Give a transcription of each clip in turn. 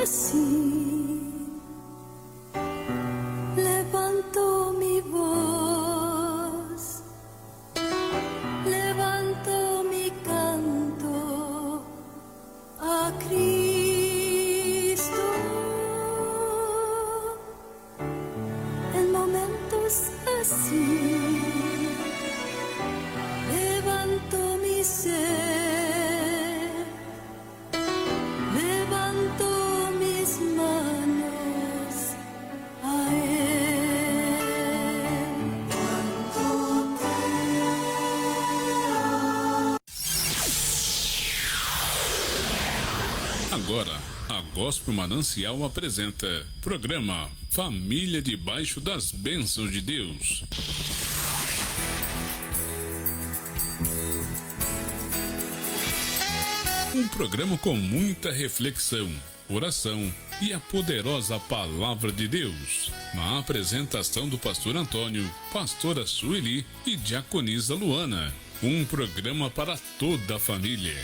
así, levanto mi voz, levanto mi canto a Cristo. En momentos así, levanto mi ser, levanto mis manos a Él. Agora, a Gospel Manancial apresenta programa Família Debaixo das Bênçãos de Deus. Um programa com muita reflexão, oração e a poderosa Palavra de Deus. Na apresentação do pastor Antônio, pastora Sueli e diaconisa Luana. Um programa para toda a família.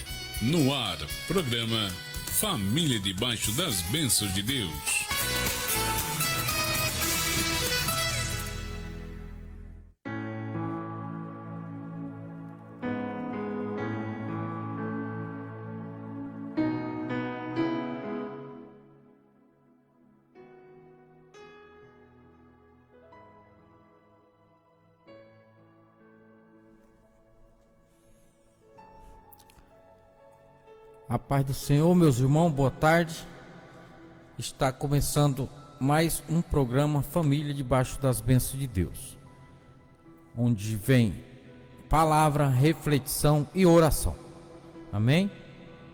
No ar, programa Família Debaixo das Bênçãos de Deus. A paz do Senhor, meus irmãos, boa tarde. Está começando mais um programa Família Debaixo das Bênçãos de Deus, onde vem palavra, reflexão e oração. Amém?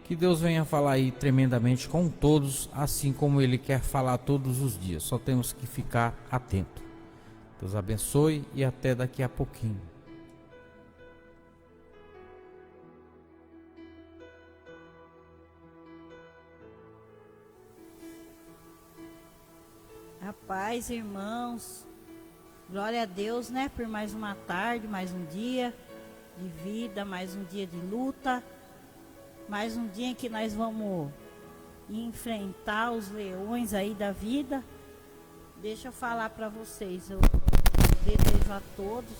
Que Deus venha falar aí tremendamente com todos, assim como Ele quer falar todos os dias. Só temos que ficar atento. Deus abençoe e até daqui a pouquinho. A paz, irmãos, glória a Deus, né, por mais uma tarde, mais um dia de vida, mais um dia de luta, mais um dia em que nós vamos enfrentar os leões aí da vida. Deixa eu falar para vocês, eu desejo a todos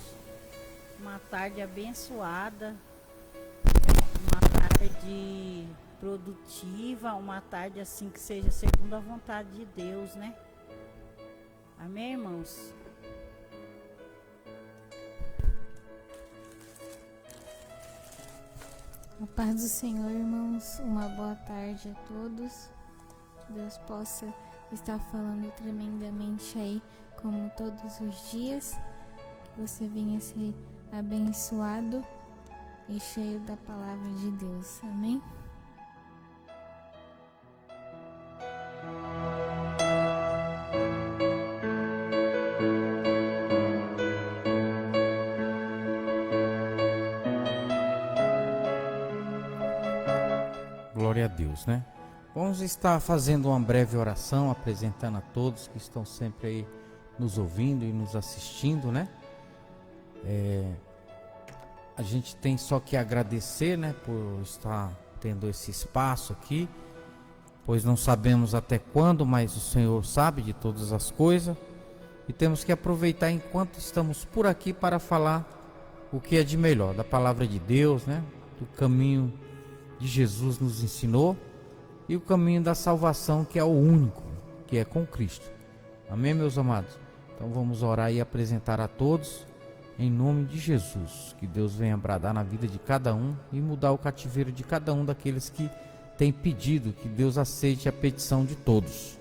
uma tarde abençoada, uma tarde produtiva, uma tarde assim que seja segundo a vontade de Deus, né? Amém, irmãos? A paz do Senhor, irmãos. Uma boa tarde a todos. Que Deus possa estar falando tremendamente aí, como todos os dias. Que você venha ser abençoado e cheio da palavra de Deus. Amém? Glória a Deus, né? Vamos estar fazendo uma breve oração, apresentando a todos que estão sempre aí nos ouvindo e nos assistindo, né? A gente tem só que agradecer, né, por estar tendo esse espaço aqui, pois não sabemos até quando, mas o Senhor sabe de todas as coisas, e temos que aproveitar enquanto estamos por aqui para falar o que é de melhor, da palavra de Deus, né? Do caminho de Jesus nos ensinou e o caminho da salvação, que é o único, que é com Cristo. Amém, meus amados? Então vamos orar e apresentar a todos em nome de Jesus, que Deus venha bradar na vida de cada um e mudar o cativeiro de cada um daqueles que tem pedido, que Deus aceite a petição de todos.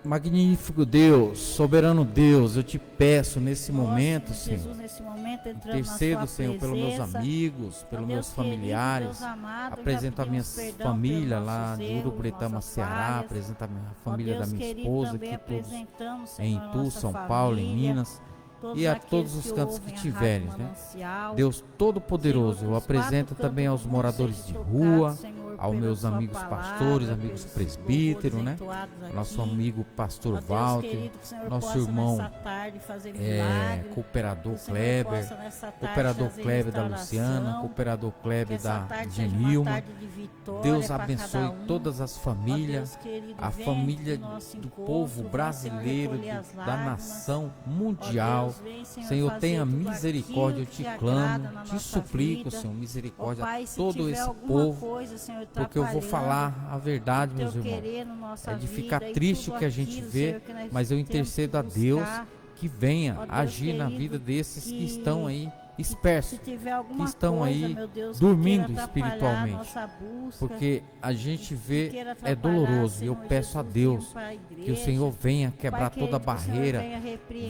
Magnífico Deus, soberano Deus, eu te peço nesse momento, Senhor, Jesus, nesse momento, intercedo, Senhor, pelos meus amigos, pelos meus familiares, apresento a minha família lá de Uruburetama, Ceará, apresento a minha família da minha esposa, aqui todos em Itu, São Paulo, em Minas, e a todos os cantos que tiverem, né? Deus Todo-Poderoso, eu apresento também aos moradores de rua, aos pela meus sua amigos palavra, pastores, amigos pelos presbíteros, né? louvores entoados aqui. Nosso amigo pastor Ó Deus Walter, querido, que o Senhor nosso possa irmão nessa tarde fazer milagre, cooperador que o Senhor Kleber, possa nessa tarde cooperador trazer Kleber da restauração, Luciana, cooperador que Kleber essa da tarde seja uma Genilma. tarde de vitória Deus pra abençoe cada um. todas as Ó famílias, Deus querido, a vem família do nosso do encontro, povo vem, brasileiro, Senhor, recolher as da lágrimas. nação Ó mundial. Deus, vem, Senhor, fazer tenha tudo misericórdia, eu aquilo te que agrada clamo, na te nossa suplico, vida. Senhor, Ó misericórdia Pai, a se todo tiver esse alguma povo, coisa, Senhor, porque eu vou falar a verdade, o teu meus irmãos. querer na nossa É de vida ficar e triste tudo o que a gente aquilo, vê, Senhor, que nós mas eu temos que intercedo a Deus buscar. que venha Ó Deus agir na querido, vida desses que que estão aí se dispersos, tiver alguma que estão coisa, aí meu Deus, dormindo que queira atrapalhar espiritualmente, a nossa busca, porque a gente que vê queira é atrapalhar, doloroso e eu Senhor peço a Jesus, Deus venham para a que o igreja. Senhor venha Pai quebrar querido, toda a que o Senhor barreira,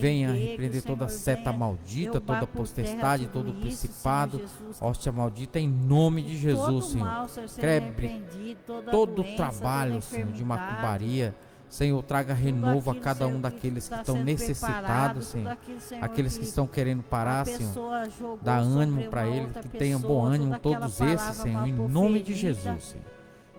venha que o repreender toda Senhor seta venha maldita, derrubar toda por terra potestade, tudo todo isso, principado, Senhor Jesus. hóstia maldita, em nome de Jesus, Todo Senhor. mal, Senhor, seja Quebre repreendido, toda todo doença, trabalho, toda Senhor, de enfermidade, macumbaria. Senhor, traga renovo a aquilo, cada um Senhor, daqueles que está estão sendo necessitados, preparado, Senhor. tudo aquilo, Senhor, Aqueles que estão querendo parar, a Senhor. pessoa jogou Dá ânimo sobre para uma eles, outra que tenham bom pessoa, ânimo toda aquela todos palavra esses, Senhor, em mal nome de proferida. Jesus, Senhor.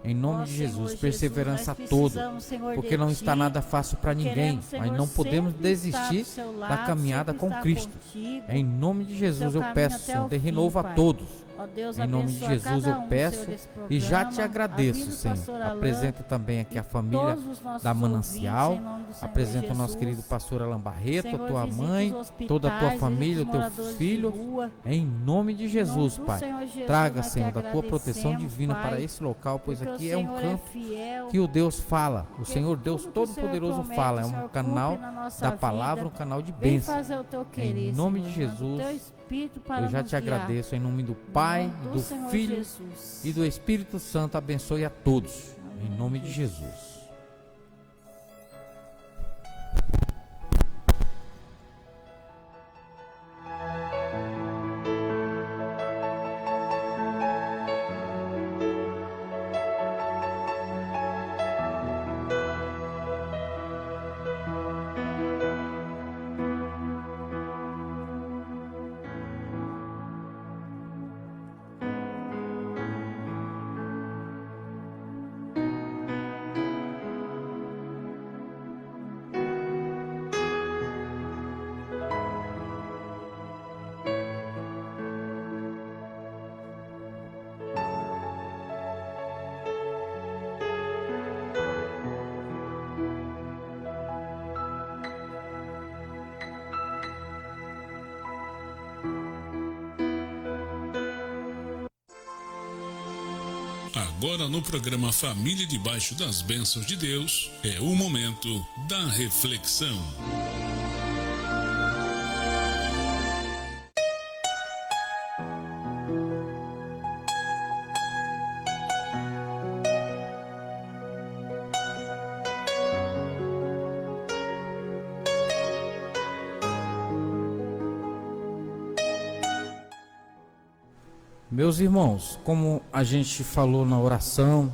Em nome Ó, de Jesus, Senhor perseverança a nós todo, precisamos, Senhor, porque de não está Ti. nada fácil para ninguém, Queremos, mas Senhor, não podemos sempre estar desistir do seu da lado, caminhada sempre com estar Cristo. contigo. Em nome de Jesus Seu eu caminho peço, até Senhor, o de fim, renovo a Pai. todos. Ó Deus, Em nome de abençoa Jesus cada eu um, peço Senhor, desse e já te programa, agradeço, a vida do Senhor. pastor Alain, Apresento também aqui a e família todos os nossos da Manancial. ouvintes, em nome do Senhor Apresento o nosso Jesus. querido pastor Alan Barreto, a Senhor, tua visita mãe, os hospitais, toda a tua visita família, os os teus moradores de filhos. rua. Em nome de Jesus, Em nome do Pai. Senhor Jesus, Traga, nós te Senhor, da tua proteção agradecemos, divina Pai, para esse local, pois porque aqui o é um Senhor campo fiel, que o Deus fala. O porque Senhor Deus tudo que o Senhor Todo-Poderoso promete, fala. É o um Senhor canal cumpre na nossa da vida. palavra, um canal de Vem bênção. fazer o teu querer, Em nome de Senhor, manda o Jesus, teu Espírito para eu já nos te guiar. agradeço em nome do Em Pai, nome do Senhor Filho Jesus. e do Espírito Santo. Abençoe a todos. Em nome de Jesus. Agora no programa Família Debaixo das Bênçãos de Deus, é o momento da reflexão. Meus irmãos, como a gente falou na oração,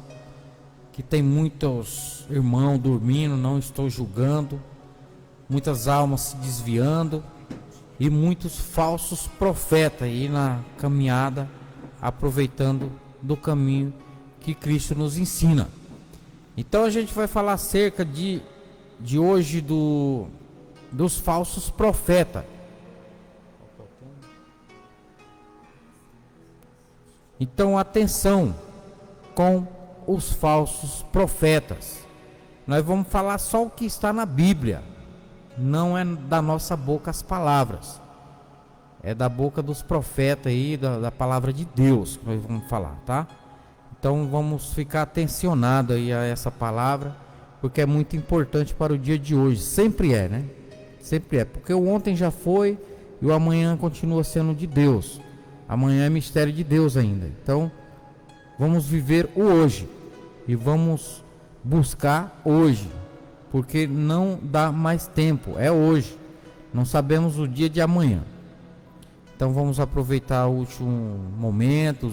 que tem muitos irmãos dormindo, não estou julgando, muitas almas se desviando e muitos falsos profetas aí na caminhada, aproveitando do caminho que Cristo nos ensina. Então a gente vai falar acerca de hoje dos falsos profetas. Então atenção com os falsos profetas. Nós vamos falar só o que está na Bíblia. Não é da nossa boca as palavras. É da boca dos profetas aí, da palavra de Deus que nós vamos falar, tá? Então vamos ficar atencionados aí a essa palavra, porque é muito importante para o dia de hoje. Sempre é, né? Sempre é, porque o ontem já foi e o amanhã continua sendo de Deus. Amanhã é mistério de Deus ainda. Então, vamos viver o hoje e vamos buscar hoje, porque não dá mais tempo, é hoje. Não sabemos o dia de amanhã. Então, vamos aproveitar o último momento,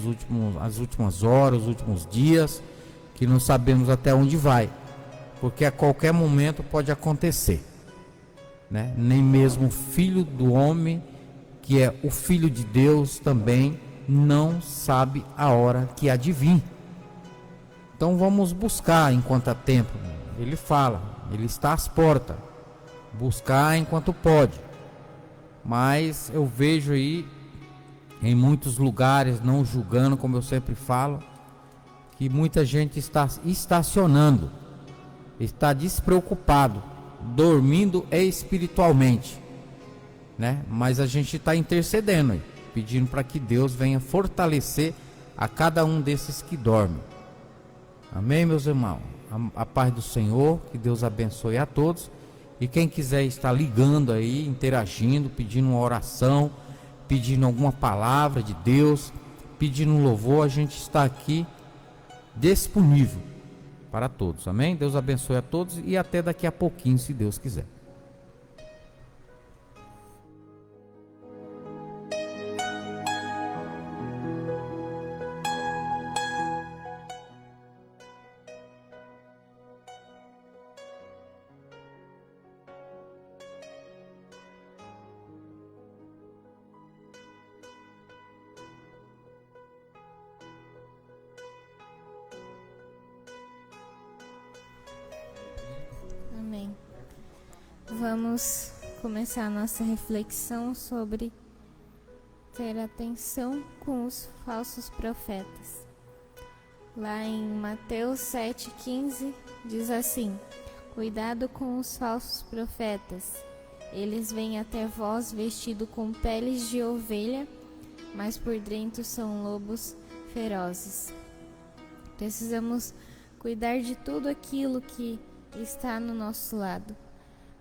as últimas horas, os últimos dias, que não sabemos até onde vai, porque a qualquer momento pode acontecer, né? Nem mesmo o Filho do Homem, que é o Filho de Deus, também não sabe a hora que há de vir. Então vamos buscar enquanto há tempo. Ele fala, ele está às portas. Buscar enquanto pode. Mas eu vejo aí em muitos lugares, não julgando, como eu sempre falo, que muita gente está estacionando, está despreocupado, dormindo espiritualmente, né? Mas a gente está intercedendo aí, pedindo para que Deus venha fortalecer a cada um desses que dormem. Amém, meus irmãos? A paz do Senhor, que Deus abençoe a todos. E quem quiser estar ligando aí, interagindo, pedindo uma oração, pedindo alguma palavra de Deus, pedindo um louvor, a gente está aqui disponível para todos. Amém? Deus abençoe a todos e até daqui a pouquinho, se Deus quiser. Amém. Vamos começar a nossa reflexão sobre ter atenção com os falsos profetas. Lá em Mateus 7,15 diz assim: cuidado com os falsos profetas. Eles vêm até vós vestidos com peles de ovelha, mas por dentro são lobos ferozes. Precisamos cuidar de tudo aquilo que está no nosso lado,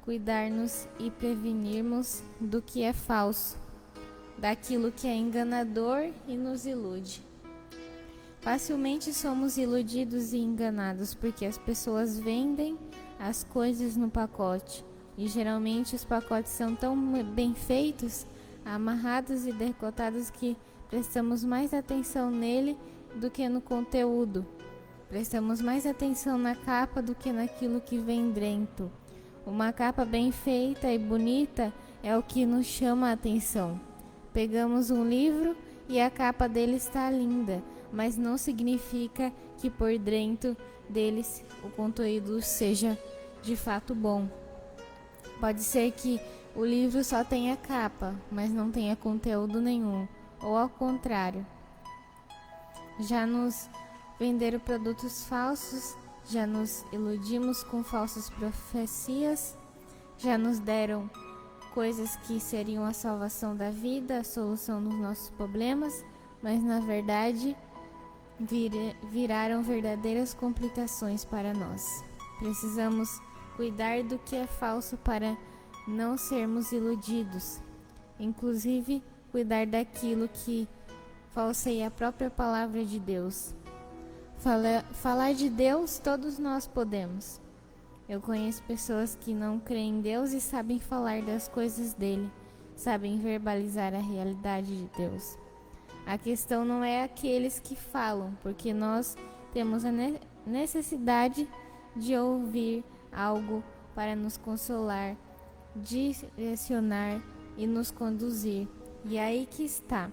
cuidar-nos e prevenirmos do que é falso, daquilo que é enganador e nos ilude. Facilmente somos iludidos e enganados porque as pessoas vendem as coisas no pacote e geralmente os pacotes são tão bem feitos, amarrados e decotados que prestamos mais atenção nele do que no conteúdo. Prestamos mais atenção na capa do que naquilo que vem dentro. Uma capa bem feita e bonita é o que nos chama a atenção. Pegamos um livro e a capa dele está linda, mas não significa que por dentro deles o conteúdo seja de fato bom. Pode ser que o livro só tenha capa, mas não tenha conteúdo nenhum, ou ao contrário. Já nos venderam produtos falsos, já nos iludimos com falsas profecias, já nos deram coisas que seriam a salvação da vida, a solução dos nossos problemas, mas na verdade viraram verdadeiras complicações para nós. Precisamos cuidar do que é falso para não sermos iludidos, inclusive cuidar daquilo que falseia a própria palavra de Deus. Falar de Deus todos nós podemos. Eu conheço pessoas que não creem em Deus e sabem falar das coisas dele, sabem verbalizar a realidade de Deus. A questão não é aqueles que falam, porque nós temos a necessidade de ouvir algo para nos consolar, direcionar e nos conduzir. E aí que está.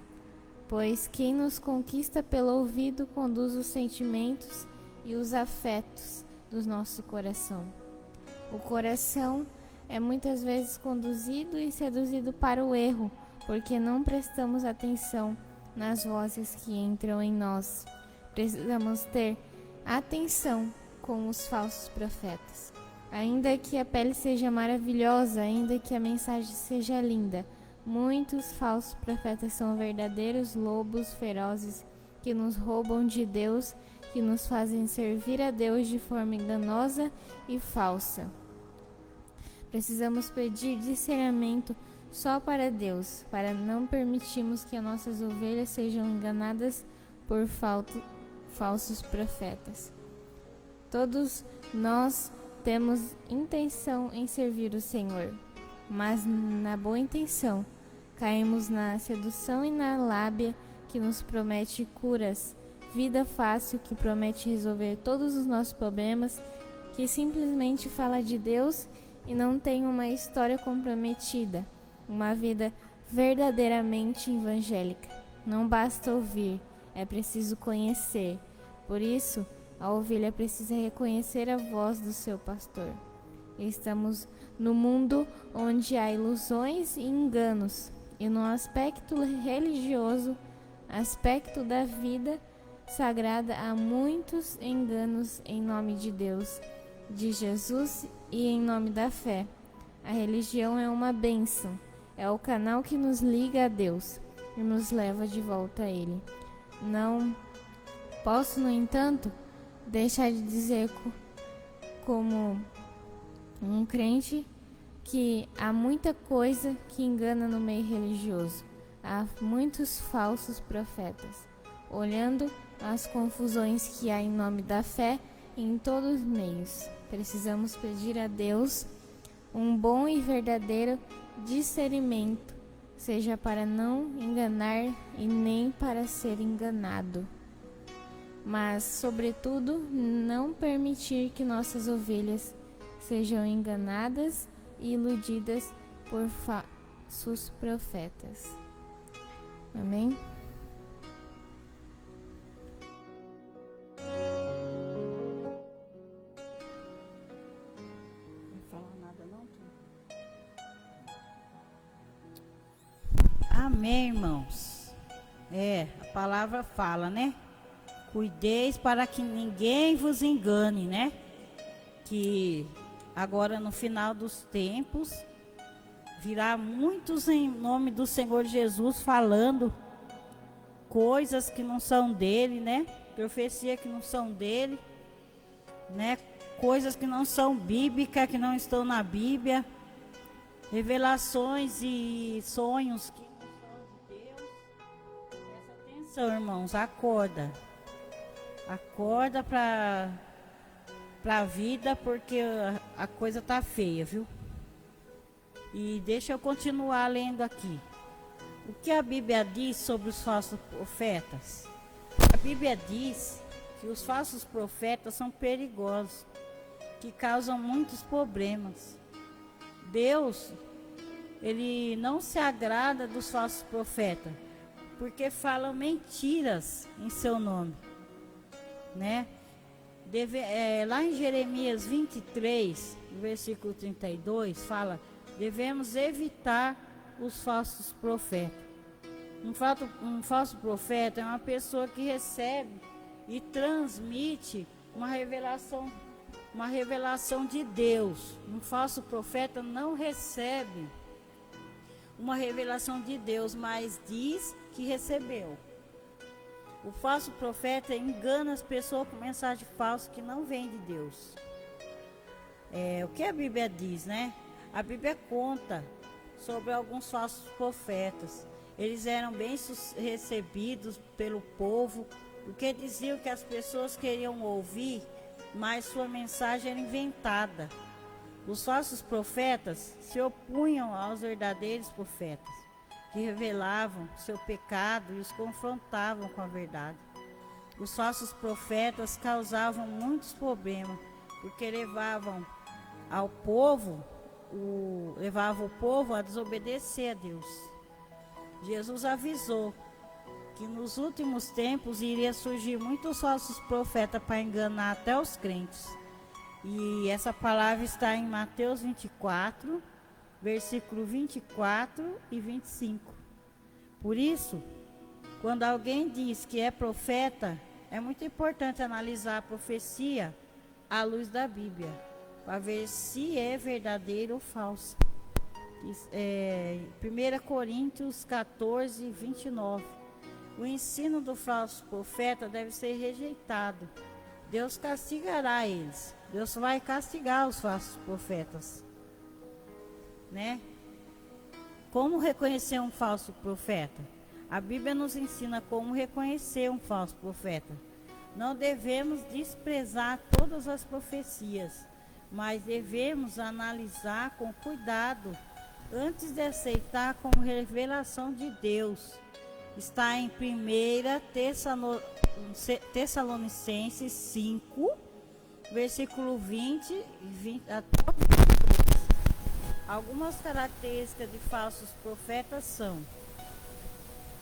Pois quem nos conquista pelo ouvido conduz os sentimentos e os afetos do nosso coração. O coração é muitas vezes conduzido e seduzido para o erro, porque não prestamos atenção nas vozes que entram em nós. Precisamos ter atenção com os falsos profetas. Ainda que a pele seja maravilhosa, ainda que a mensagem seja linda, muitos falsos profetas são verdadeiros lobos ferozes que nos roubam de Deus, que nos fazem servir a Deus de forma enganosa e falsa. Precisamos pedir discernimento só para Deus, para não permitirmos que as nossas ovelhas sejam enganadas por falsos profetas. Todos nós temos intenção em servir o Senhor, mas na boa intenção caímos na sedução e na lábia que nos promete curas, vida fácil que promete resolver todos os nossos problemas, que simplesmente fala de Deus e não tem uma história comprometida, uma vida verdadeiramente evangélica. Não basta ouvir, é preciso conhecer. Por isso, A ovelha precisa reconhecer a voz do seu pastor. Estamos no mundo onde há ilusões e enganos, e no aspecto religioso, aspecto da vida sagrada, há muitos enganos em nome de Deus, de Jesus e em nome da fé. A religião é uma bênção, é o canal que nos liga a Deus e nos leva de volta a Ele. Não posso, no entanto, deixar de dizer como um crente que há muita coisa que engana no meio religioso. Há muitos falsos profetas. Olhando as confusões que há em nome da fé em todos os meios, precisamos pedir a Deus um bom e verdadeiro discernimento, seja para não enganar e nem para ser enganado, mas, sobretudo, não permitir que nossas ovelhas sejam enganadas e iludidas por falsos profetas. Amém? Amém, irmãos. A palavra fala, né? Cuideis para que ninguém vos engane, né? Que agora no final dos tempos virá muitos em nome do Senhor Jesus falando coisas que não são dele, né? Profecia que não são dele, né? Coisas que não são bíblicas, que não estão na Bíblia, revelações e sonhos que irmãos, acorda para a vida, porque a coisa tá feia, viu? E deixa eu continuar lendo aqui. O que a Bíblia diz sobre os falsos profetas? A Bíblia diz que os falsos profetas são perigosos, que causam muitos problemas. Deus, ele não se agrada dos falsos profetas, porque falam mentiras em seu nome, né? Lá em Jeremias 23, versículo 32, fala: devemos evitar os falsos profetas. Um falso profeta é uma pessoa que recebe e transmite uma revelação de Deus. Um falso profeta não recebe uma revelação de Deus, mas diz que recebeu. O falso profeta engana as pessoas com mensagem falsa que não vem de Deus. O que a Bíblia diz, né? A Bíblia conta sobre alguns falsos profetas. Eles eram bem recebidos pelo povo, porque diziam que as pessoas queriam ouvir, mas sua mensagem era inventada. Os falsos profetas se opunham aos verdadeiros profetas, que revelavam seu pecado e os confrontavam com a verdade. Os falsos profetas causavam muitos problemas, porque levavam o povo a desobedecer a Deus. Jesus avisou que nos últimos tempos iria surgir muitos falsos profetas para enganar até os crentes. E essa palavra está em Mateus 24, versículo 24 e 25. Por isso, quando alguém diz que é profeta, é muito importante analisar a profecia à luz da Bíblia, para ver se é verdadeiro ou falso. 1 Coríntios 14, 29. O ensino do falso profeta deve ser rejeitado. Deus castigará eles. Deus vai castigar os falsos profetas, né? Como reconhecer um falso profeta? A Bíblia nos ensina como reconhecer um falso profeta. Não devemos desprezar todas as profecias, mas devemos analisar com cuidado antes de aceitar como revelação de Deus. Está em 1 Tessalonicenses 5, versículo 20 até o 23. Algumas características de falsos profetas são: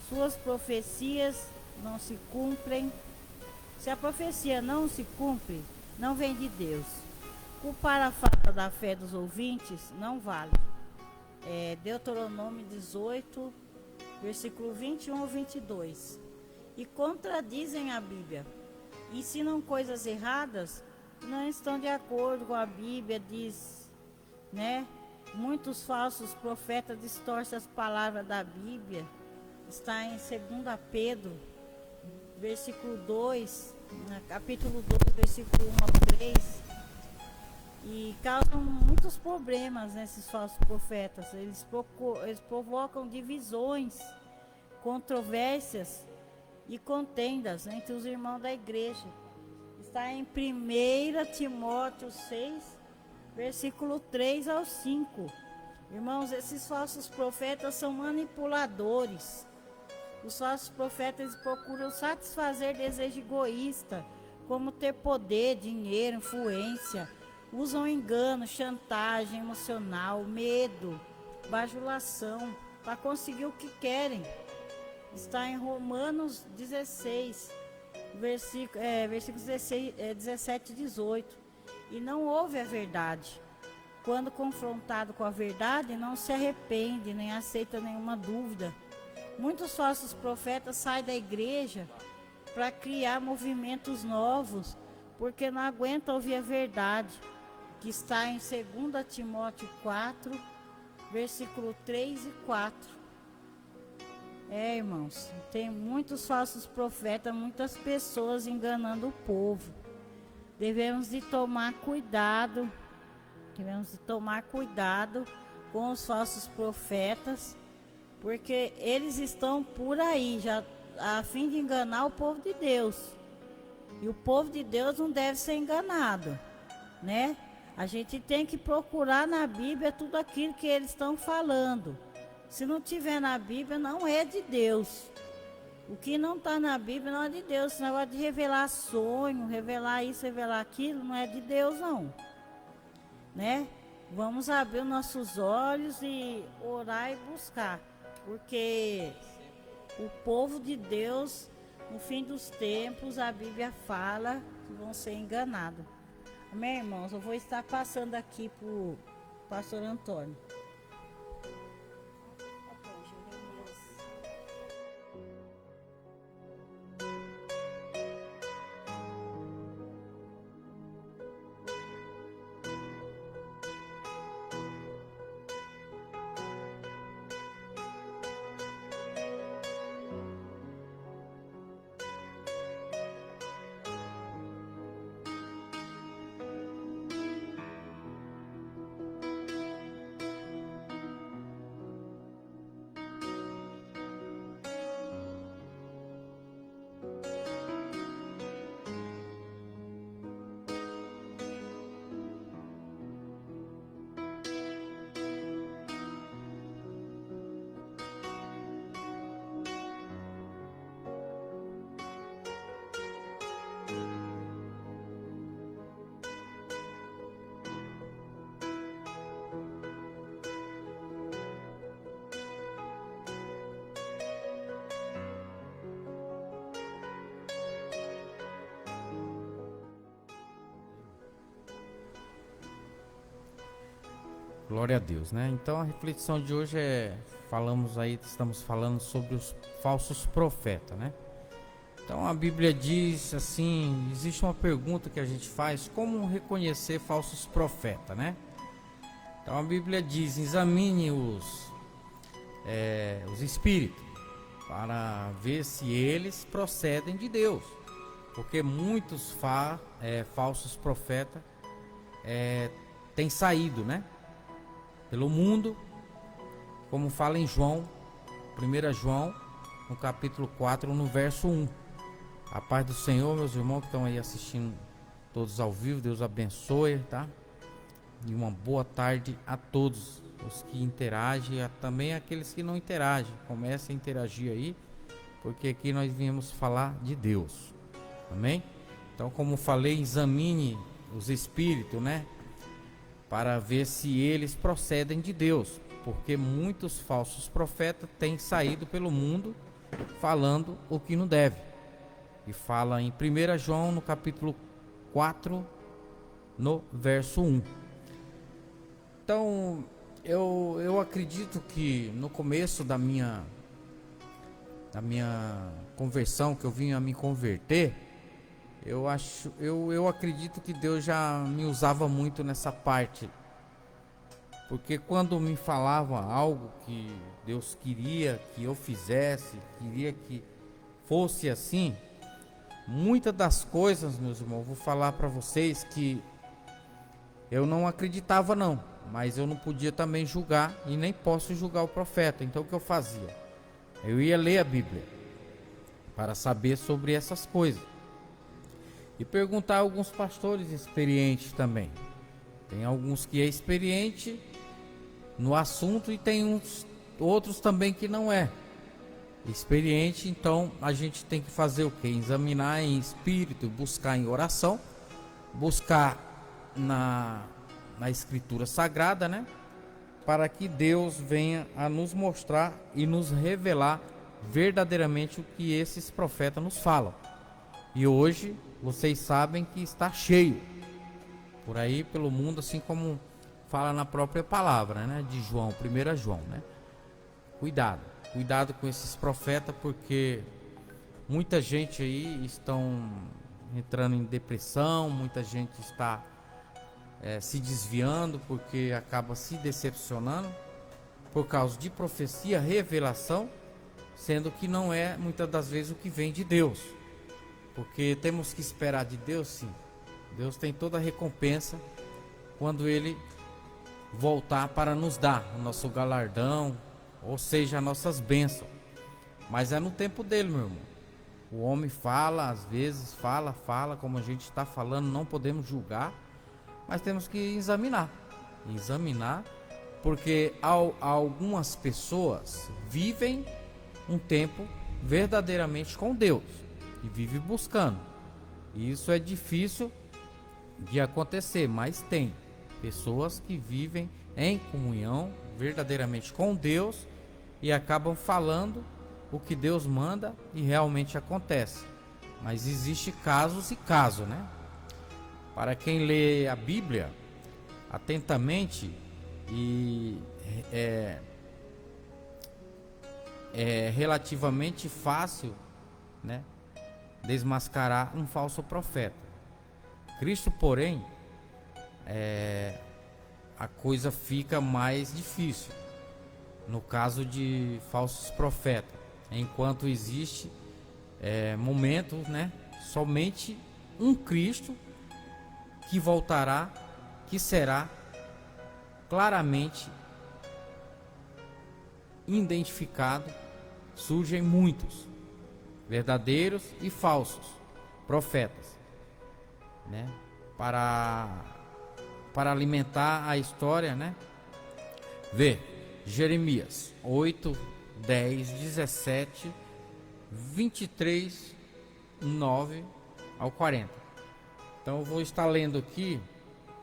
suas profecias não se cumprem, Se a profecia não se cumpre, não vem de Deus. Culpar a falta da fé dos ouvintes não vale. Deuteronômio 18, versículo 21 ao 22. E contradizem a Bíblia. Ensinam coisas erradas, não estão de acordo com a Bíblia, diz, né? Muitos falsos profetas distorcem as palavras da Bíblia. Está em 2 Pedro, versículo 2, capítulo 2, versículo 1 ao 3. E causam muitos problemas nesses falsos profetas. Eles provocam divisões, controvérsias e contendas entre os irmãos da igreja. Está em 1 Timóteo 6, versículo 3 ao 5. Irmãos, esses falsos profetas são manipuladores. Os falsos profetas procuram satisfazer desejo egoísta, como ter poder, dinheiro, influência. Usam engano, chantagem emocional, medo, bajulação, para conseguir o que querem. Está em Romanos 16, versículos 17 e 18. E não ouve a verdade. Quando confrontado com a verdade, não se arrepende, nem aceita nenhuma dúvida. Muitos falsos profetas saem da igreja para criar movimentos novos, porque não aguentam ouvir a verdade, que está em 2 Timóteo 4, versículo 3 e 4. Irmãos, tem muitos falsos profetas, muitas pessoas enganando o povo. Devemos de tomar cuidado com os falsos profetas, porque eles estão por aí, já a fim de enganar o povo de Deus. E o povo de Deus não deve ser enganado, né? A gente tem que procurar na Bíblia tudo aquilo que eles estão falando. Se não tiver na Bíblia, não é de Deus. O que não está na Bíblia não é de Deus. Esse negócio de revelar sonho, revelar isso, revelar aquilo, não é de Deus, não. Né? Vamos abrir os nossos olhos e orar e buscar. Porque o povo de Deus, no fim dos tempos, a Bíblia fala que vão ser enganados. Amém, irmãos? Eu vou estar passando aqui para o pastor Antônio. Glória a Deus, né? Então a reflexão de hoje estamos falando sobre os falsos profetas, né? Então a Bíblia diz assim, existe uma pergunta que a gente faz, como reconhecer falsos profetas, né? Então a Bíblia diz, examine os espíritos, para ver se eles procedem de Deus, porque muitos falsos profetas têm saído, né? Pelo mundo, como fala em João, 1 João, no capítulo 4, no verso 1. A paz do Senhor, meus irmãos que estão aí assistindo todos ao vivo, Deus abençoe, tá? E uma boa tarde a todos os que interagem, também aqueles que não interagem. Comecem a interagir aí, porque aqui nós viemos falar de Deus, amém? Então, como falei, examine os espíritos, né? Para ver se eles procedem de Deus, porque muitos falsos profetas têm saído pelo mundo falando o que não deve, e fala em 1 João, no capítulo 4, no verso 1. Então, eu acredito que no começo da minha conversão, que eu vim a me converter, eu acredito que Deus já me usava muito nessa parte. Porque quando me falava algo que Deus queria que eu fizesse, queria que fosse assim, muitas das coisas, meus irmãos, vou falar para vocês que eu não acreditava não, mas eu não podia também julgar e nem posso julgar o profeta. Então o que eu fazia? Eu ia ler a Bíblia para saber sobre essas coisas e perguntar a alguns pastores experientes também. Tem alguns que é experiente no assunto e tem outros também que não é experiente. Então a gente tem que fazer o que? Examinar em espírito, buscar em oração, buscar na escritura sagrada, né? Para que Deus venha a nos mostrar e nos revelar verdadeiramente o que esses profetas nos falam. E hoje vocês sabem que está cheio por aí pelo mundo, assim como fala na própria palavra, né, de João, 1 João, né? Cuidado com esses profetas, porque muita gente aí estão entrando em depressão, muita gente está se desviando porque acaba se decepcionando por causa de profecia, revelação, sendo que não é muitas das vezes o que vem de Deus, porque temos que esperar de Deus, sim. Deus tem toda a recompensa quando Ele voltar para nos dar o nosso galardão, ou seja, as nossas bênçãos. Mas é no tempo dele, meu irmão. O homem fala, às vezes fala, como a gente está falando, não podemos julgar, mas temos que examinar, porque algumas pessoas vivem um tempo verdadeiramente com Deus e vivem buscando. E isso é difícil de acontecer, mas tem pessoas que vivem em comunhão verdadeiramente com Deus e acabam falando o que Deus manda e realmente acontece. Mas existe casos e casos, né? Para quem lê a Bíblia atentamente, e é relativamente fácil, né, desmascarar um falso profeta. Cristo, porém, a coisa fica mais difícil no caso de falsos profetas, enquanto existe momentos, né, somente um Cristo que voltará, que será claramente identificado. Surgem muitos verdadeiros e falsos profetas, né, para alimentar a história, né? Vê Jeremias 8, 10, 17, 23, 9 ao 40. Então eu vou estar lendo aqui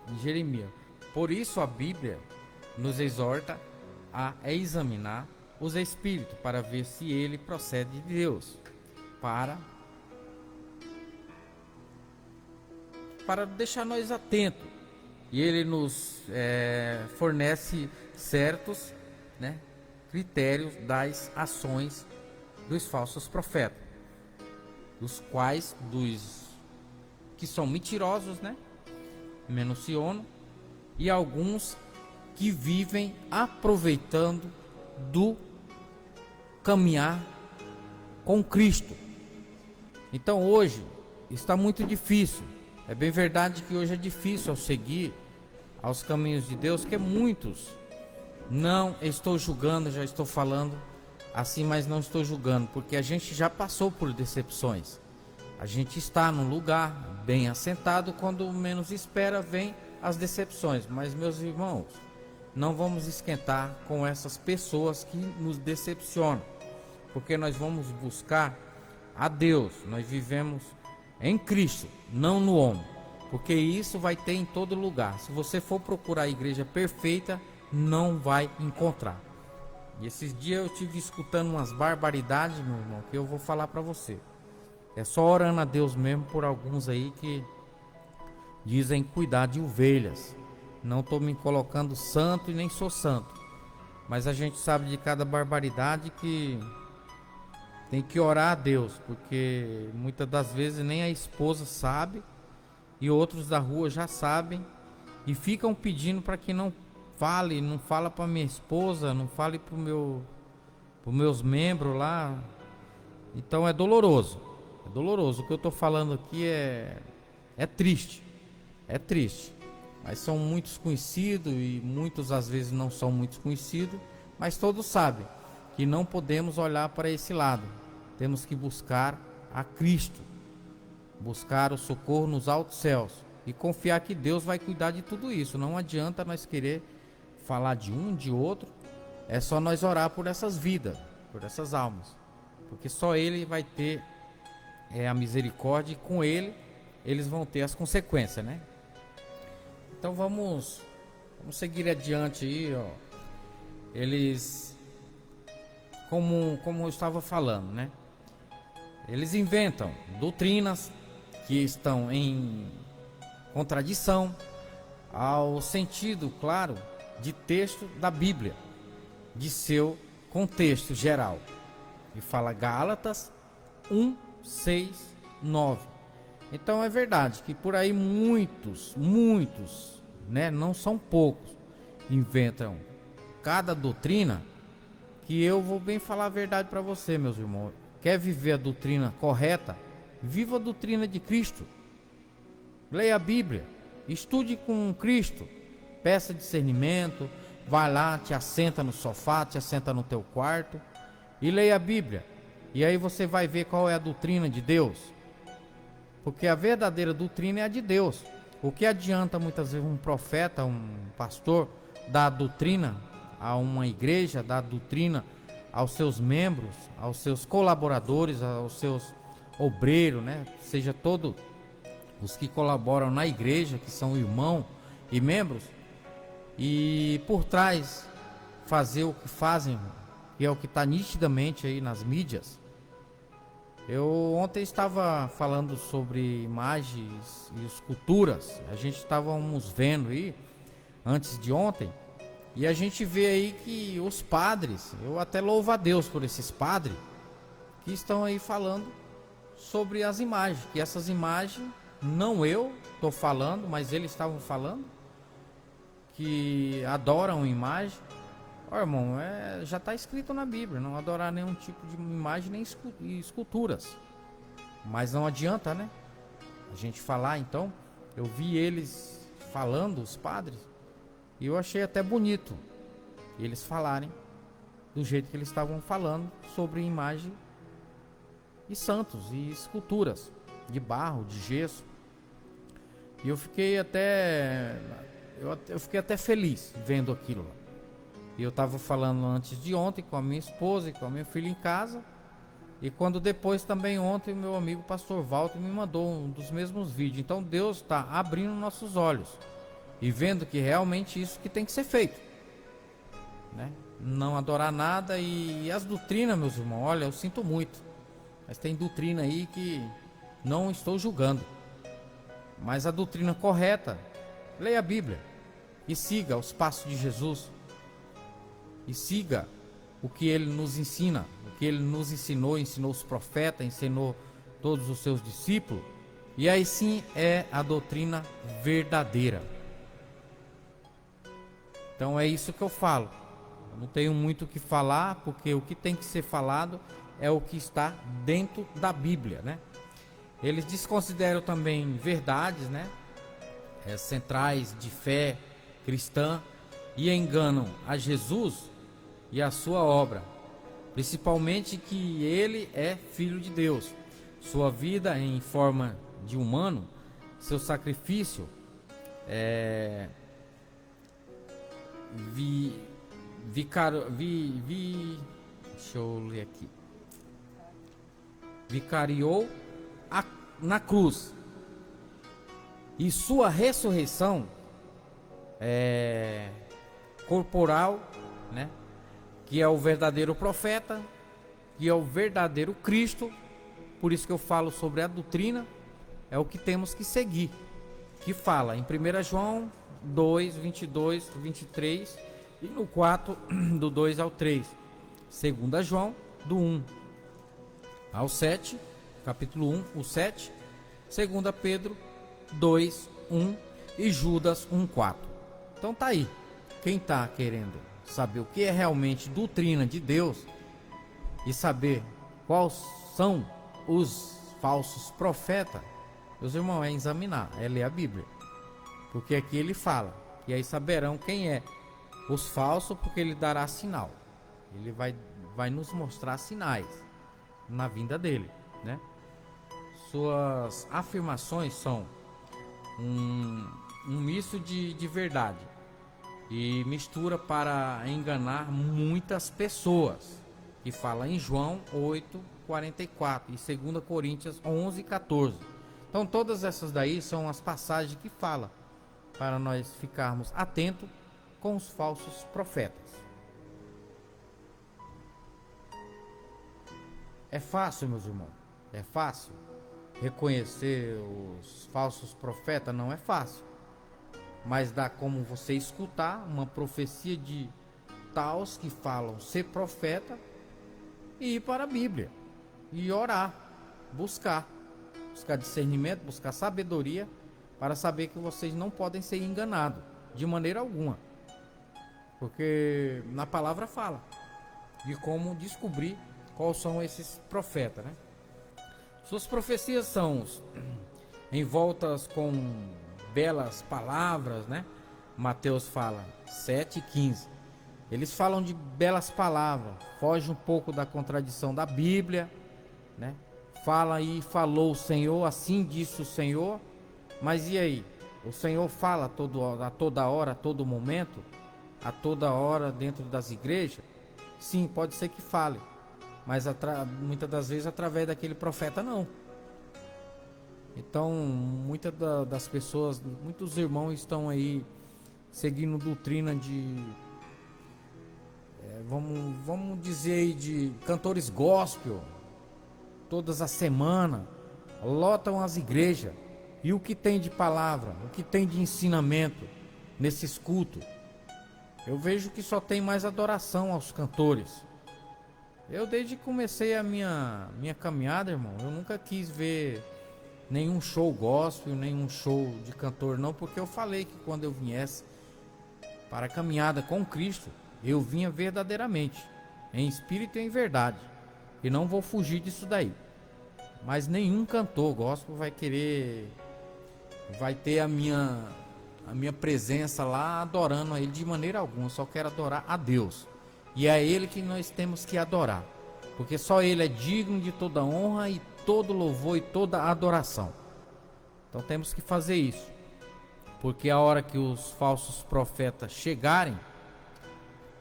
em Jeremias. Por isso a Bíblia nos exorta a examinar os espíritos para ver se ele procede de Deus, para deixar nós atentos. E ele nos fornece certos, né, critérios das ações dos falsos profetas, dos quais que são mentirosos, né, menciono, e alguns que vivem aproveitando do caminhar com Cristo. Então hoje está muito difícil. É bem verdade que hoje é difícil seguir aos caminhos de Deus, que muitos, não estou julgando, já estou falando assim, mas não estou julgando, porque a gente já passou por decepções. A gente está num lugar bem assentado, quando menos espera vem as decepções. Mas, meus irmãos, não vamos esquentar com essas pessoas que nos decepcionam, porque nós vamos buscar a Deus. Nós vivemos em Cristo, não no homem, porque isso vai ter em todo lugar. Se você for procurar a igreja perfeita, não vai encontrar. E esses dias eu estive escutando umas barbaridades, meu irmão, que eu vou falar para você. É só orando a Deus mesmo por alguns aí que dizem cuidar de ovelhas. Não estou me colocando santo e nem sou santo, mas a gente sabe de cada barbaridade que tem que orar a Deus, porque muitas das vezes nem a esposa sabe e outros da rua já sabem e ficam pedindo para que não fale, não fala para minha esposa, não fale para os meus membros lá. Então é doloroso, é doloroso. O que eu estou falando aqui é triste, mas são muitos conhecidos e muitos às vezes não são muito conhecidos, mas todos sabem que não podemos olhar para esse lado. Temos que buscar a Cristo, buscar o socorro nos altos céus e confiar que Deus vai cuidar de tudo isso. Não adianta nós querer falar de um, de outro. É só nós orar por essas vidas, por essas almas, porque só Ele vai ter a misericórdia e com Ele eles vão ter as consequências, né? Então vamos seguir adiante aí, ó. Eles, como eu estava falando, né? Eles inventam doutrinas que estão em contradição ao sentido, claro, de texto da Bíblia, de seu contexto geral. E fala Gálatas 1, 6, 9. Então é verdade que por aí muitos, né, não são poucos, inventam cada doutrina que eu vou bem falar a verdade para você, meus irmãos. Quer viver a doutrina correta? Viva a doutrina de Cristo. Leia a Bíblia, estude com Cristo, peça discernimento, vai lá, te assenta no sofá, te assenta no teu quarto e leia a Bíblia. E aí você vai ver qual é a doutrina de Deus. Porque a verdadeira doutrina é a de Deus. O que adianta muitas vezes um profeta, um pastor, dar a doutrina a uma igreja, dar a doutrina aos seus membros, aos seus colaboradores, aos seus obreiros, né? Seja todos os que colaboram na igreja, que são irmãos e membros, e por trás fazer o que fazem, que é o que está nitidamente aí nas mídias. Eu ontem estava falando sobre imagens e esculturas, a gente estávamos vendo aí, antes de ontem, e a gente vê aí que os padres, eu até louvo a Deus por esses padres, que estão aí falando sobre as imagens, que essas imagens, não eu estou falando, mas eles estavam falando, que adoram imagem. Ó, irmão, já está escrito na Bíblia, não adorar nenhum tipo de imagem nem esculturas. Mas não adianta, né? A gente falar, então, eu vi eles falando, os padres, e eu achei até bonito eles falarem do jeito que eles estavam falando sobre imagem e santos e esculturas de barro, de gesso. E eu fiquei até feliz vendo aquilo. E eu estava falando antes de ontem com a minha esposa e com a minha filha em casa. E quando depois também ontem o meu amigo pastor Walter me mandou um dos mesmos vídeos. Então Deus está abrindo nossos olhos e vendo que realmente isso que tem que ser feito, né? Não adorar nada. E as doutrinas, meus irmãos, olha, eu sinto muito, mas tem doutrina aí que não estou julgando, mas a doutrina correta, leia a Bíblia e siga os passos de Jesus e siga o que ele nos ensina, o que ele nos ensinou os profetas, ensinou todos os seus discípulos, e aí sim é a doutrina verdadeira. Então é isso que eu falo. Eu não tenho muito o que falar, porque o que tem que ser falado é o que está dentro da Bíblia, né? Eles desconsideram também verdades, né? Centrais de fé cristã, e enganam a Jesus e a sua obra, principalmente que ele é filho de Deus, sua vida em forma de humano, seu sacrifício deixa eu ler aqui, vicariou na cruz, e sua ressurreição corporal, né? Que é o verdadeiro profeta, que é o verdadeiro Cristo, por isso que eu falo sobre a doutrina, é o que temos que seguir, que fala em 1 João 2, 22, 23 e no 4, do 2 ao 3, 2 João, do 1 ao 7, capítulo 1, o 7, 2 Pedro 2, 1 e Judas 1, 4. Então tá aí, quem está querendo saber o que é realmente doutrina de Deus e saber quais são os falsos profetas, meus irmãos, é examinar, é ler a Bíblia, porque aqui ele fala, e aí saberão quem é os falsos, porque ele dará sinal, ele vai nos mostrar sinais na vinda dele, né? Suas afirmações são um misto de verdade e mistura para enganar muitas pessoas, que fala em João 8, 44 e 2 Coríntios 11, 14. Então todas essas daí são as passagens que fala para nós ficarmos atentos com os falsos profetas. É fácil, meus irmãos, é fácil reconhecer os falsos profetas? Não é fácil, mas dá como você escutar uma profecia de taus que falam ser profeta e ir para a Bíblia e orar, buscar discernimento, buscar sabedoria para saber que vocês não podem ser enganados de maneira alguma, porque na palavra fala de como descobrir quais são esses profetas, né? Suas profecias são envoltas com belas palavras, né? Mateus fala 7:15. Eles falam de belas palavras, foge um pouco da contradição da Bíblia, né? Fala aí, falou o Senhor, assim disse o Senhor. Mas e aí? O Senhor fala a toda hora, a todo momento, a toda hora dentro das igrejas? Sim, pode ser que fale, mas muitas das vezes através daquele profeta não. Então muitas das pessoas, muitos irmãos estão aí seguindo doutrina de vamos dizer aí, de cantores gospel, todas as semanas lotam as igrejas, e o que tem de palavra, o que tem de ensinamento nesses cultos? Eu vejo que só tem mais adoração aos cantores. Eu desde que comecei a minha caminhada, irmão, eu nunca quis ver nenhum show gospel, nenhum show de cantor não, porque eu falei que quando eu viesse para a caminhada com Cristo, eu vinha verdadeiramente, em espírito e em verdade, e não vou fugir disso daí. Mas nenhum cantor gospel vai ter a minha presença lá adorando a ele de maneira alguma. Eu só quero adorar a Deus, e é Ele que nós temos que adorar, porque só Ele é digno de toda honra e todo louvor e toda adoração. Então temos que fazer isso, porque a hora que os falsos profetas chegarem,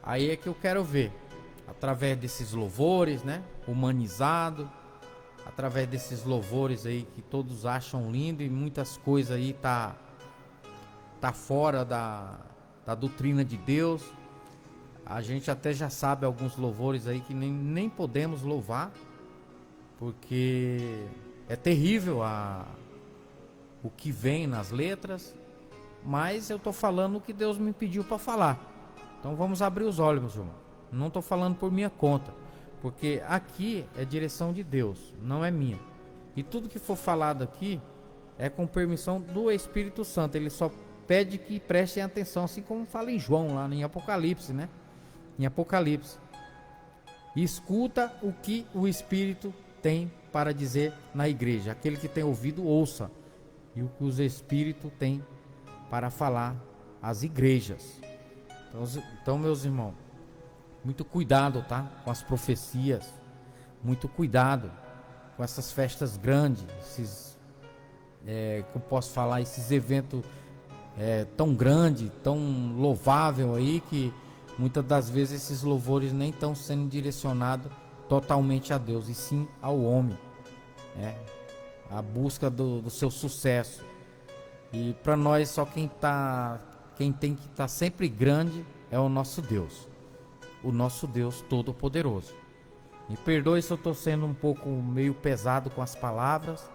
aí é que eu quero ver, através desses louvores, né, humanizado, através desses louvores aí que todos acham lindo, e muitas coisas aí tá fora da doutrina de Deus. A gente até já sabe alguns louvores aí que nem podemos louvar, porque é terrível o que vem nas letras, mas eu tô falando o que Deus me pediu para falar. Então vamos abrir os olhos, meus irmãos. Não estou falando por minha conta, porque aqui é direção de Deus, não é minha. E tudo que for falado aqui é com permissão do Espírito Santo. Ele só pede que prestem atenção, assim como fala em João, lá em Apocalipse, né? Em Apocalipse. Escuta o que o Espírito tem para dizer na igreja. Aquele que tem ouvido, ouça. E o que os Espíritos têm para falar às igrejas. Então, meus irmãos, muito cuidado, tá? Com as profecias. Muito cuidado com essas festas grandes. Que eu posso falar, esses eventos tão grandes, tão louvável aí, que muitas das vezes esses louvores nem estão sendo direcionados totalmente a Deus, e sim ao homem, a busca do seu sucesso. E para nós só quem tem que estar sempre grande é o nosso Deus Todo-Poderoso. Me perdoe se eu estou sendo um pouco meio pesado com as palavras,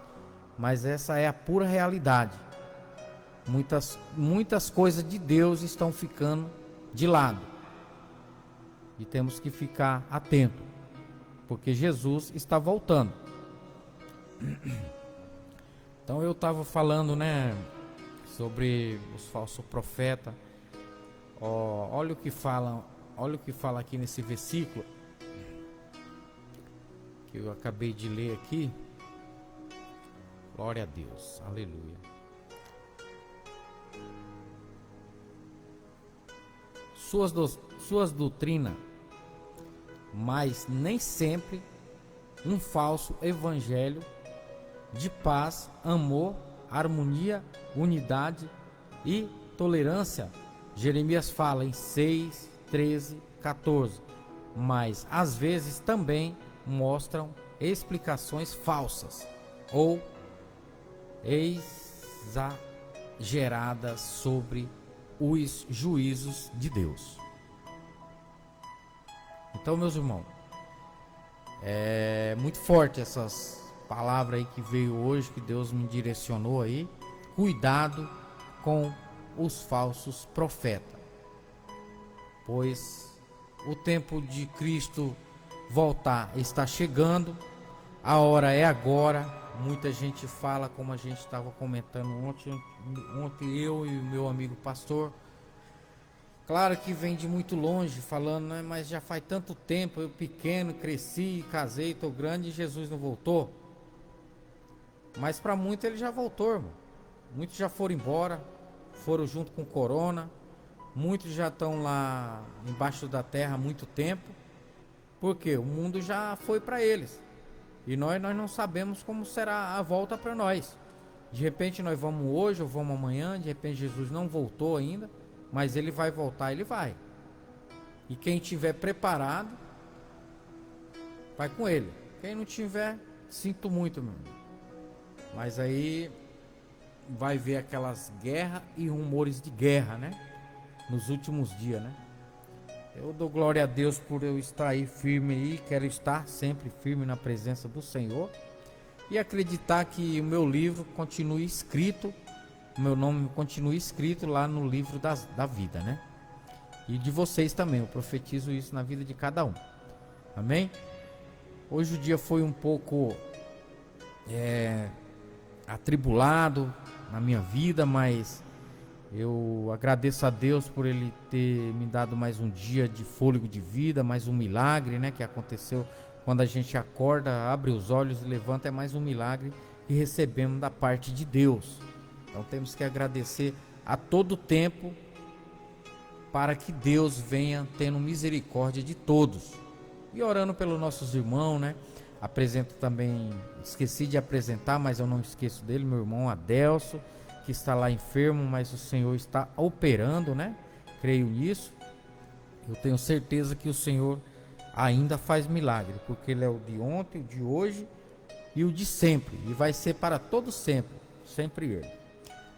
mas essa é a pura realidade. Muitas coisas de Deus estão ficando de lado. E temos que ficar atento, porque Jesus está voltando. Então eu estava falando, né, sobre os falsos profetas. Olha o que fala aqui nesse versículo que eu acabei de ler aqui. Glória a Deus, aleluia. Suas doutrinas, mas nem sempre um falso evangelho de paz, amor, harmonia, unidade e tolerância. Jeremias fala em 6, 13, 14. Mas às vezes também mostram explicações falsas ou exageradas sobre os juízos de Deus. Então, meus irmãos, é muito forte essas palavras aí que veio hoje, que Deus me direcionou aí. Cuidado com os falsos profetas, pois o tempo de Cristo voltar está chegando, a hora é agora. Muita gente fala, como a gente estava comentando ontem eu e o meu amigo pastor, claro que vem de muito longe falando, né, mas já faz tanto tempo, eu pequeno, cresci, casei, estou grande e Jesus não voltou. Mas para muitos ele já voltou, irmão. Muitos já foram embora, foram junto com o corona, muitos já estão lá embaixo da terra há muito tempo, porque o mundo já foi para eles. E nós não sabemos como será a volta para nós. De repente nós vamos hoje ou vamos amanhã, de repente Jesus não voltou ainda, mas ele vai voltar, ele vai. E quem tiver preparado, vai com ele. Quem não tiver, sinto muito, meu irmão. Mas aí vai ver aquelas guerras e rumores de guerra, né? Nos últimos dias, né? Eu dou glória a Deus por eu estar aí firme aí, quero estar sempre firme na presença do Senhor e acreditar que o meu livro continue escrito, o meu nome continue escrito lá no livro da vida, né? E de vocês também, eu profetizo isso na vida de cada um. Amém? Hoje o dia foi um pouco atribulado na minha vida, mas eu agradeço a Deus por Ele ter me dado mais um dia de fôlego de vida, mais um milagre, né, que aconteceu quando a gente acorda, abre os olhos e levanta, é mais um milagre que recebemos da parte de Deus. Então temos que agradecer a todo tempo para que Deus venha tendo misericórdia de todos. E orando pelos nossos irmãos, né? Apresento também, esqueci de apresentar, mas eu não esqueço dele, meu irmão Adelso, que está lá enfermo, mas o Senhor está operando, né? Creio nisso. Eu tenho certeza que o Senhor ainda faz milagre, porque Ele é o de ontem, o de hoje e o de sempre, e vai ser para todo sempre, sempre Ele.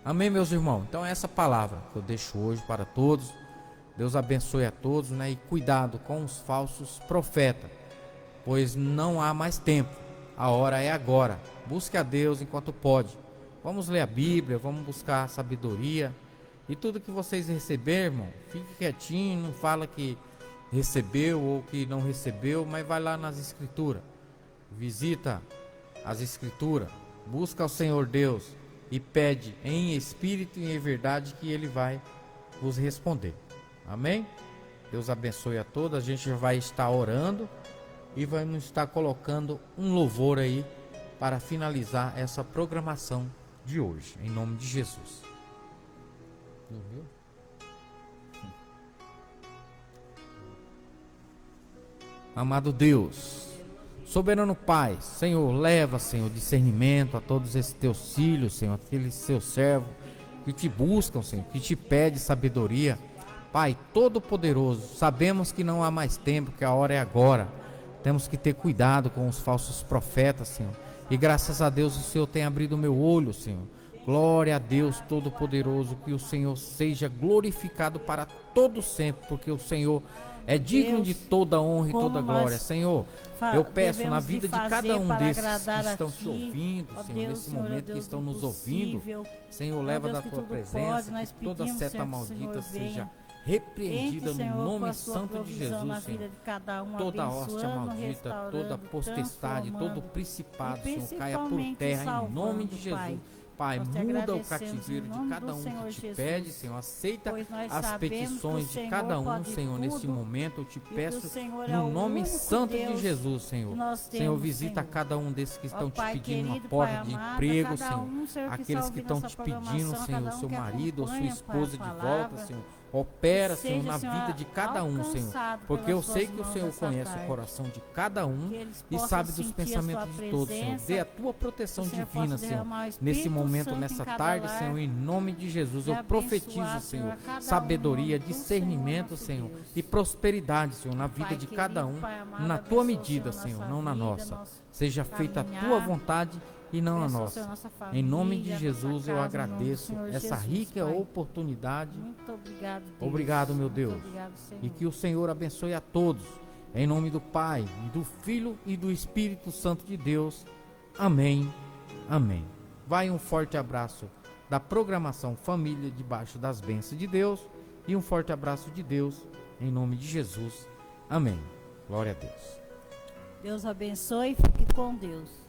Amém, meus irmãos? Então é essa palavra que eu deixo hoje para todos. Deus abençoe a todos, né? E cuidado com os falsos profetas, pois não há mais tempo, a hora é agora. Busque a Deus enquanto pode. Vamos ler a Bíblia, vamos buscar sabedoria. E tudo que vocês receberem, irmão, fique quietinho, não fala que recebeu ou que não recebeu, mas vai lá nas Escrituras. Visita as Escrituras, busca ao Senhor Deus e pede em espírito e em verdade que Ele vai vos responder. Amém? Deus abençoe a todos. A gente vai estar orando e vamos estar colocando um louvor aí para finalizar essa programação de hoje, em nome de Jesus. Não viu? Amado Deus, soberano Pai, Senhor, leva, Senhor, discernimento a todos esses teus filhos, Senhor, aqueles seus servos que te buscam, Senhor, que te pedem sabedoria. Pai Todo-Poderoso, sabemos que não há mais tempo, que a hora é agora. Temos que ter cuidado com os falsos profetas, Senhor. E graças a Deus o Senhor tem abrido o meu olho, Senhor. Glória a Deus Todo-Poderoso, que o Senhor seja glorificado para todo sempre, porque o Senhor é digno Deus, de toda honra e como toda nós glória. Senhor, eu peço na vida de cada um desses que estão te ouvindo, Senhor, nesse momento que estão nos ouvindo. Senhor, leva da tua presença, que toda seta maldita seja repreendida no nome santo de Jesus, Senhor. Toda hóstia maldita, toda potestade, todo principado, Senhor, caia por terra em nome de Jesus. Pai, muda o cativeiro de cada um que te pede, Senhor. Aceita as petições de cada um, Senhor, nesse momento. Eu te peço no nome santo de Jesus, Senhor. Senhor, visita cada um desses que estão te pedindo uma porta de emprego, Senhor. Aqueles que estão te pedindo, Senhor, seu marido ou sua esposa de volta, Senhor. Opera, Senhor, na vida de cada um, Senhor. Porque eu sei que o Senhor conhece o coração de cada um e sabe dos pensamentos de todos, Senhor. Dê a tua proteção divina, Senhor. Nesse momento, nessa tarde, Senhor, em nome de Jesus, eu profetizo, Senhor, sabedoria, discernimento, Senhor, e prosperidade, Senhor, na vida de cada um, na tua medida, Senhor, não na nossa. Seja feita a tua vontade e não a nossa. Em nome de Jesus eu agradeço essa rica oportunidade. Muito obrigado, Deus. Obrigado, meu Deus. Muito obrigado, Senhor. E que o Senhor abençoe a todos. Em nome do Pai, e do Filho e do Espírito Santo de Deus. Amém. Amém. Vai um forte abraço da programação Família Debaixo das Bênçãos de Deus. E um forte abraço de Deus. Em nome de Jesus. Amém. Glória a Deus. Deus abençoe e fique com Deus.